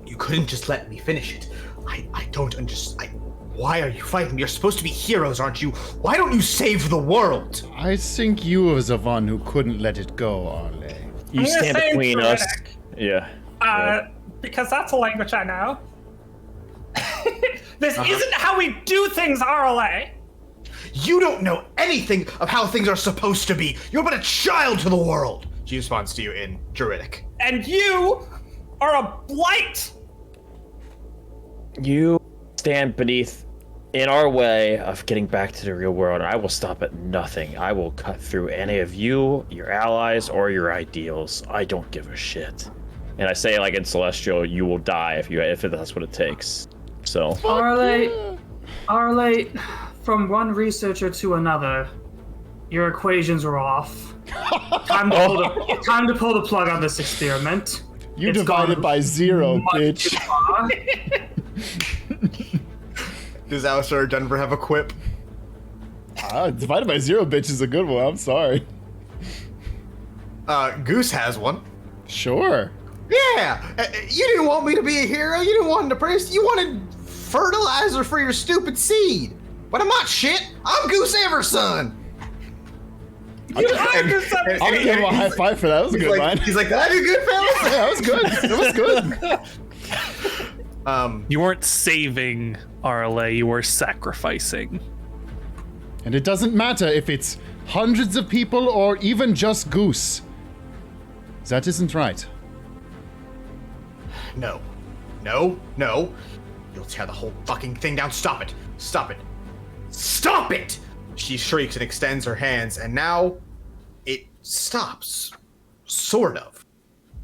You couldn't just let me finish it. I don't understand. Why are you fighting? You're supposed to be heroes, aren't you? Why don't you save the world? I think you was the one who couldn't let it go, Arelaa. You stand between us. Yeah. Because that's a language I know. This isn't how we do things, Arelaa. You don't know anything of how things are supposed to be. You're but a child to the world. She responds to you in Druidic. And you are a blight. You stand beneath in our way of getting back to the real world. I will stop at nothing. I will cut through any of you, your allies, or your ideals. I don't give a shit. And I say, like in Celestial, you will die if that's what it takes. So Arelaa, from one researcher to another, your equations are off. Time to pull the plug on this experiment. You divided by 0, bitch. Does Alistair or Denver have a quip? Divided by 0, bitch is a good one. I'm sorry. Goose has one. Sure. Yeah, you didn't want me to be a hero. You didn't want to praise. You wanted fertilizer for your stupid seed. But I'm not shit. I'm Goose Everson. I'll give him a high five for that. That was a good line. He's like, did I do good, fellas? Yeah, that was good. That was good. You weren't saving Arelaa, you were sacrificing. And it doesn't matter if it's hundreds of people or even just Goose. That isn't right. No. You'll tear the whole fucking thing down. Stop it. Stop it! She shrieks and extends her hands, and now it stops. Sort of.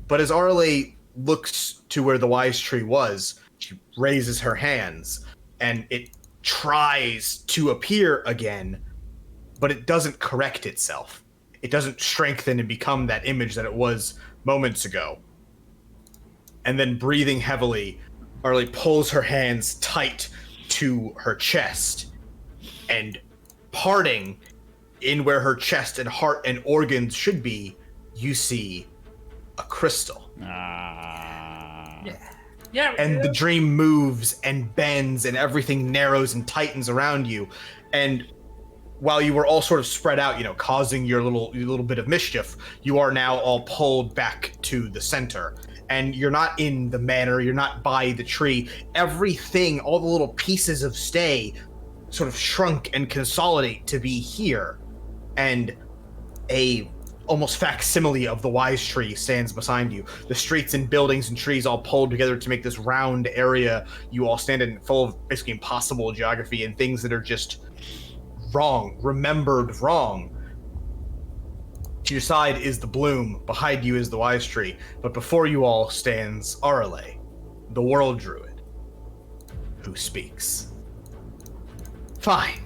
But as Arelaa looks to where the wise tree was, she raises her hands, and it tries to appear again, but it doesn't correct itself. It doesn't strengthen and become that image that it was moments ago. And then breathing heavily, Arelaa pulls her hands tight to her chest, and parting in where her chest and heart and organs should be, you see a crystal. Yeah. And the dream moves and bends and everything narrows and tightens around you. And while you were all sort of spread out, causing your little bit of mischief, you are now all pulled back to the center. And you're not in the manor, you're not by the tree. Everything, all the little pieces of stay sort of shrunk and consolidate to be here. And a almost facsimile of the wise tree stands beside you. The streets and buildings and trees all pulled together to make this round area you all stand in, full of basically impossible geography and things that are just wrong, remembered wrong. To your side is the bloom, behind you is the wise tree, but before you all stands Arelaa, the world druid, who speaks. Fine.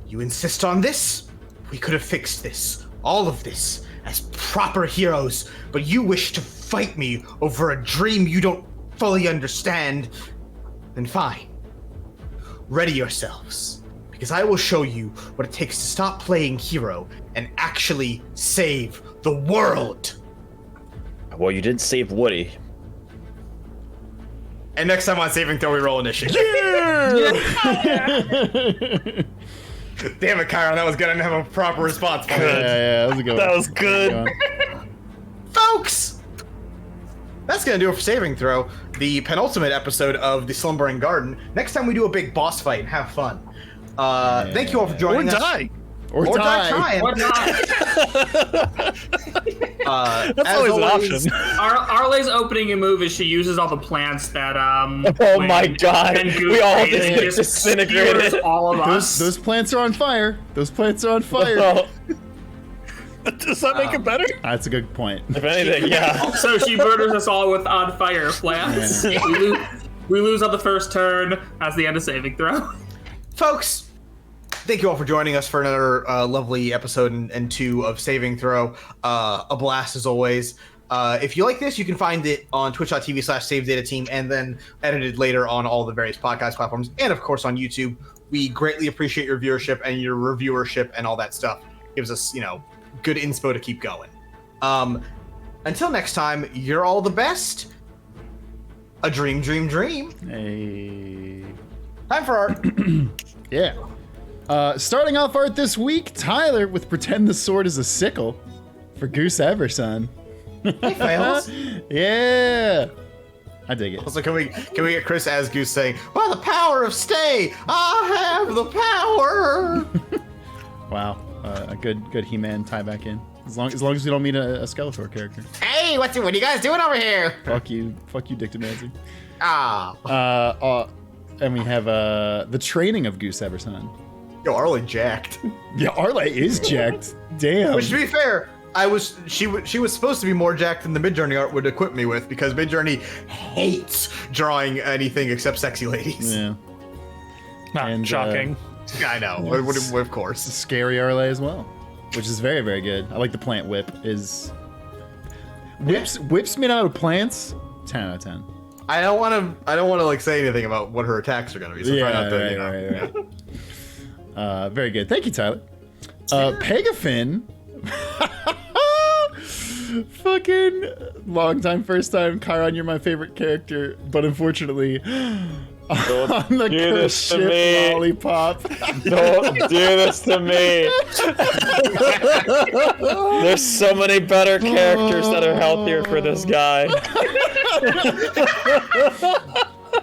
You insist on this? We could have fixed this, all of this, as proper heroes, but you wish to fight me over a dream you don't fully understand. Then fine. Ready yourselves, because I will show you what it takes to stop playing hero and actually save the world. Well, you did save Woody. And next time on Saving Throw, we roll initiative. Yeah! Damn it, Chiron, that was good. I didn't have a proper response. Yeah, that was a good one. That was good. Folks! That's going to do it for Saving Throw, the penultimate episode of the Slumbering Garden. Next time we do a big boss fight and have fun. Thank you all for joining us. Or die. Trying. Or not. That's always an option. Arle's opening move is she uses all the plants that Oh my god, we all just get disintegrated. All of us. Those plants are on fire. Those plants are on fire. Does that make it better? That's a good point. If anything, yeah. So she murders us all with on fire plants. Yeah. We lose on the first turn. That's the end of saving throw. Folks, thank you all for joining us for another lovely episode and 2 of Saving Throw. A blast as always. If you like this, you can find it on twitch.tv/SaveDataTeam and then edited later on all the various podcast platforms and of course on YouTube. We greatly appreciate your viewership and your reviewership and all that stuff. Gives us, good inspo to keep going. Until next time, you're all the best. A dream, dream, dream. Hey. Time for art. Yeah. Starting off art this week, Tyler with Pretend the Sword is a Sickle for Goose Everson. Hey, fails. Yeah. I dig it. Also, can we get Chris as Goose saying, "By the power of stay, I have the power." Wow. A good He-Man tie back in. As long as we don't meet a Skeletor character. Hey, what are you guys doing over here? Fuck you, Dictomancy. Ah. And we have the training of Goose Everson. Yo, Arelaa jacked. Yeah, Arelaa is jacked. Damn. Which, to be fair, she was supposed to be more jacked than the Midjourney art would equip me with because Midjourney hates drawing anything except sexy ladies. Yeah. Not shocking. I know, of course. Scary Arelaa as well, which is very, very good. I like the plant whip. Whips made out of plants. 10 out of 10. I don't want to like say anything about what her attacks are going to be. So try not to, right. Very good. Thank you, Tyler. Pegafin. Fucking long time, first time. Chiron, you're my favorite character, but unfortunately, on the cruise ship lollipop. Don't do this to me. There's so many better characters that are healthier for this guy.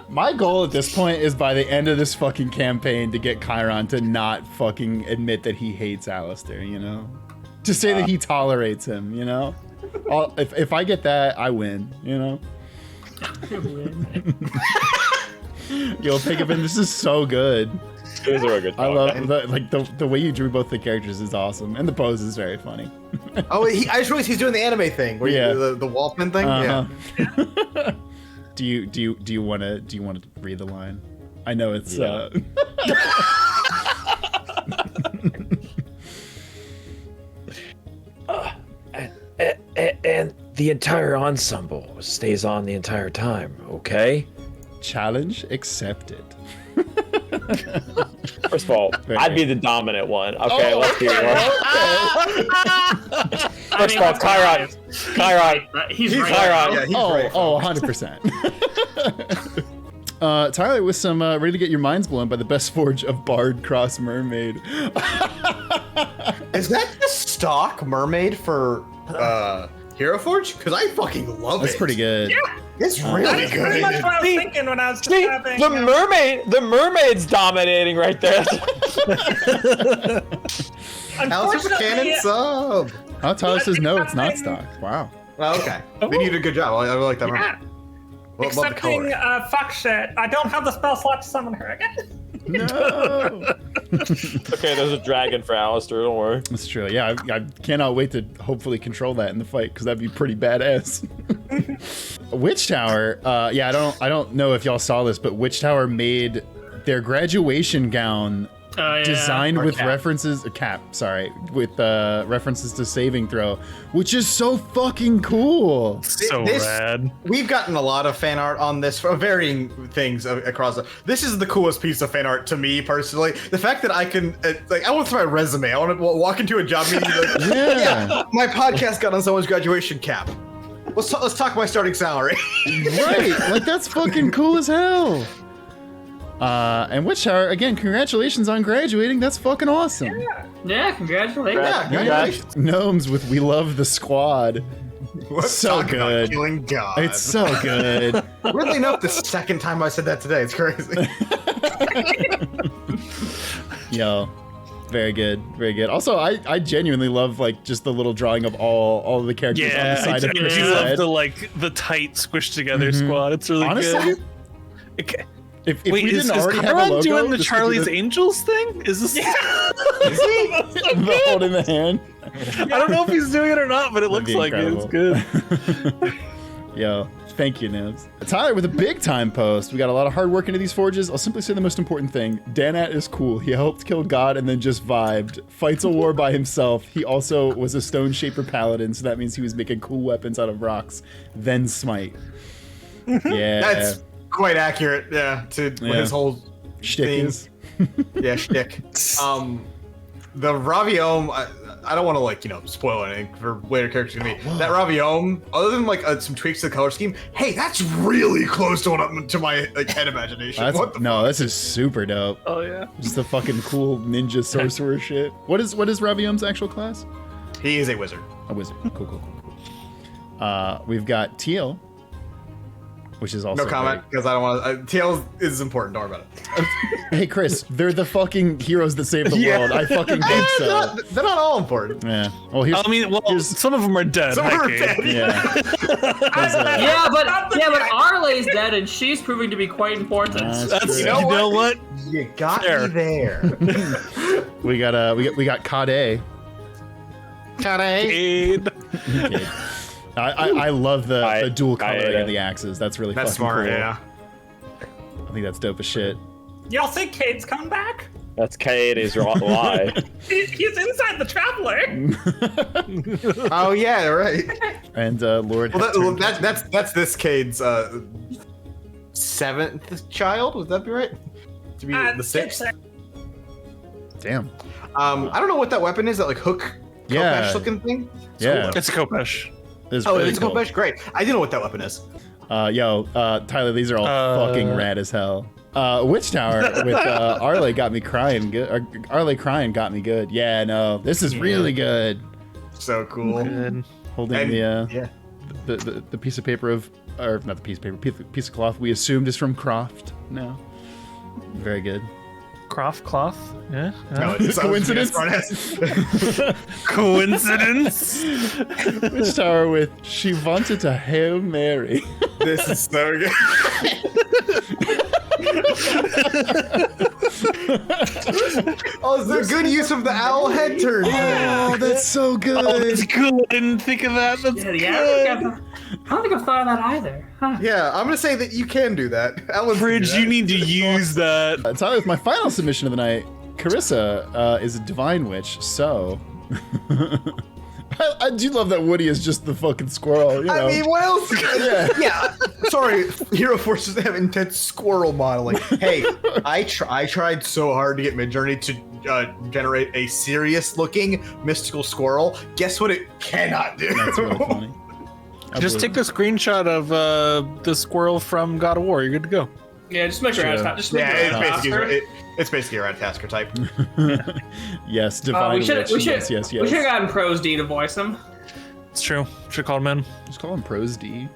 My goal at this point is by the end of this fucking campaign to get Chiron to not fucking admit that he hates Alistair, To say that he tolerates him, If I get that, I win, I win. Yo, Pegafin, this is so good. It was a real good I love the way you drew both the characters is awesome, and the pose is very funny. Oh, I just realized he's doing the anime thing, where you do the Wolfman thing. Yeah. Do you want to read the line? I know it's. And the entire ensemble stays on the entire time, okay? Challenge accepted. First of all, I'd be the dominant one. Okay, let's be real. First of all, Chiron. He's right. Chiron. Yeah, he's right. 100%. Tyler with some ready to get your minds blown by the best forge of Bard Cross Mermaid. Is that the stock mermaid for Hero Forge? Because I fucking love it. That's pretty good. Yeah, it's really good. pretty much what I was thinking when I was describing. The mermaid's dominating right there. Alice Cannon sub. Oh, Tyler says no, it's not stock. Wow. Oh, okay. They did a good job. I like that. Yeah. Love the Excepting color. fuck shit, I don't have the spell slot to summon her again. No. Okay, there's a dragon for Alistair, don't worry. That's true. Yeah, I cannot wait to hopefully control that in the fight because that'd be pretty badass. Witch Tower. Yeah, I don't know if y'all saw this, but Witch Tower made their graduation gown designed with references with references to saving throw, which is so fucking cool. So rad. We've gotten a lot of fan art on this for varying things across. This is the coolest piece of fan art to me personally. The fact that I can I want to my resume. I want to walk into a job meeting. Yeah, my podcast got on someone's graduation cap. Let's talk my starting salary. Right, that's fucking cool as hell. And Witch Tower, again, congratulations on graduating. That's fucking awesome. Yeah, congratulations. Yeah, congratulations. Gnomes with We Love the Squad. Let's so talk good. About killing God. It's so good. Weirdly enough, the second time I said that today, it's crazy. Yo, Very good, very good. Also, I genuinely love like just the little drawing of all of the characters on the side of I do Chris's love head. the tight squished together squad. It's really Honestly, good. Okay. If Wait, we didn't already have a Chiron logo, doing the this could be Charlie's Angels thing? Is this? the holding the hand. I don't know if he's doing it or not, but it looks be like it. It's incredible. good. Yo, thank you, Nibs. Tyler with a big time post. We got a lot of hard work into these forges. I'll simply say the most important thing. Danat is cool. He helped kill God and then just vibed. Fights a war by himself. He also was a stone shaper paladin, so that means he was making cool weapons out of rocks. Then smite. Yeah. That's quite accurate, to what his whole shtick thing is. Yeah, shtick. The Raviome, I don't want to spoil anything for later characters to me. That Raviome, other than some tweaks to the color scheme, hey, that's really close to my head imagination. This is super dope. Oh yeah. Just the fucking cool ninja sorcerer shit. What is Raviome's actual class? He is a wizard. A wizard. Cool. We've got Teal, which is also no comment because I don't want to. TL is important. Don't worry about it. Hey Chris, they're the fucking heroes that save the world. I fucking think so. They're not all important. Yeah. Well, some of them are dead. Some are dead. Yeah. but Arlee's dead, and she's proving to be quite important. That's You know what? what? You got me there. we got Kade. Aid. Okay. I love the dual coloring of the axes. That's really That's fucking smart. cool. Yeah. I think that's dope as shit. Y'all think Cade's coming back? That's Katie's lie. He's inside the Traveler. Oh yeah, right. And Lord. That's this Cade's 7th child. Would that be right? To be the 6th. Damn. I don't know what that weapon is. That hook, Kopesh looking thing. Yeah. It's a Kopesh. It's It's Kopesh. Great. I didn't know what that weapon is. Tyler, these are all fucking rad as hell. Witch Tower with Arelaa got me crying. Good. Arelaa crying got me good. Yeah, no, this is really good. So cool. Good. Holding the piece of paper or not the piece of paper, piece of cloth we assumed is from Croft. No, very good. Croft cloth? Yeah. No, it's Coincidence? Coincidence? Witch Tower with she wanted to Hail Mary. This is so good. Oh, it's the good use of the owl head turn. Oh, that's so good. Oh, that's cool. I didn't think of that. That's good. I don't think I've thought of that either. Huh. Yeah, I'm gonna say that you can do that. Prij, you need to use that. Tyler, with my final submission of the night, Carissa is a divine witch, so. I do love that Woody is just the fucking squirrel. You know? I mean, what else? Yeah. Sorry, Hero Forces have intense squirrel modeling. Hey, I tried so hard to get Midjourney to generate a serious-looking mystical squirrel. Guess what? It cannot do. That's really funny. Just take a screenshot of the squirrel from God of War. You're good to go. Yeah, just make her out. Just make her out. It's basically a Ratatasker type. Yes, divine witch. Yes. We should have gotten Pros D to voice him. It's true. Should call him in. Just call him Pros D.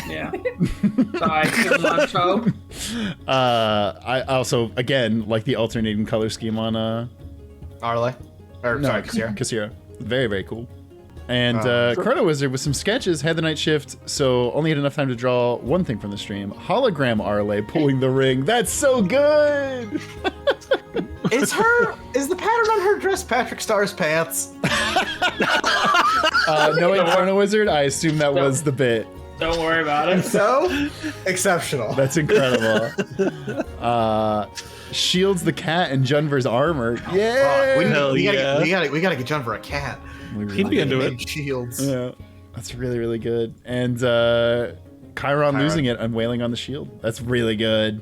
Yeah. Sorry, show. I also, again, like the alternating color scheme on Arelaa. Sorry, Kassira. Very, very cool. And Chrono Wizard with some sketches had the night shift, so only had enough time to draw one thing from the stream. Hologram Arelaa pulling the ring. That's so good! Is the pattern on her dress Patrick Starr's pants? Knowing Chrono Wizard, I assume that was the bit. Don't worry about it. So exceptional. That's incredible. Shields the cat in Junver's armor. Yeah! We gotta get Junver a cat. He'd be into it. Shields. Yeah, that's really, really good. And Chiron losing it and wailing on the shield. That's really good.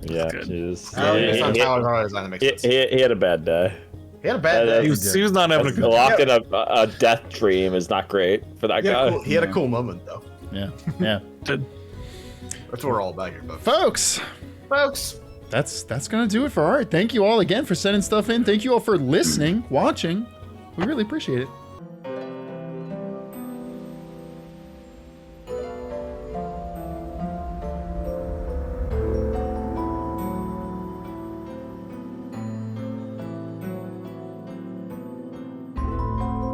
Yeah, It's not Tyler's design that makes sense. he had a bad day. He had a bad day. He was not having a good Locked in a death dream is not great for that guy. He had a cool moment though. Yeah. Did. That's what we're all about here, folks. Folks, that's gonna do it for art. Thank you all again for sending stuff in. Thank you all for listening, watching. We really appreciate it.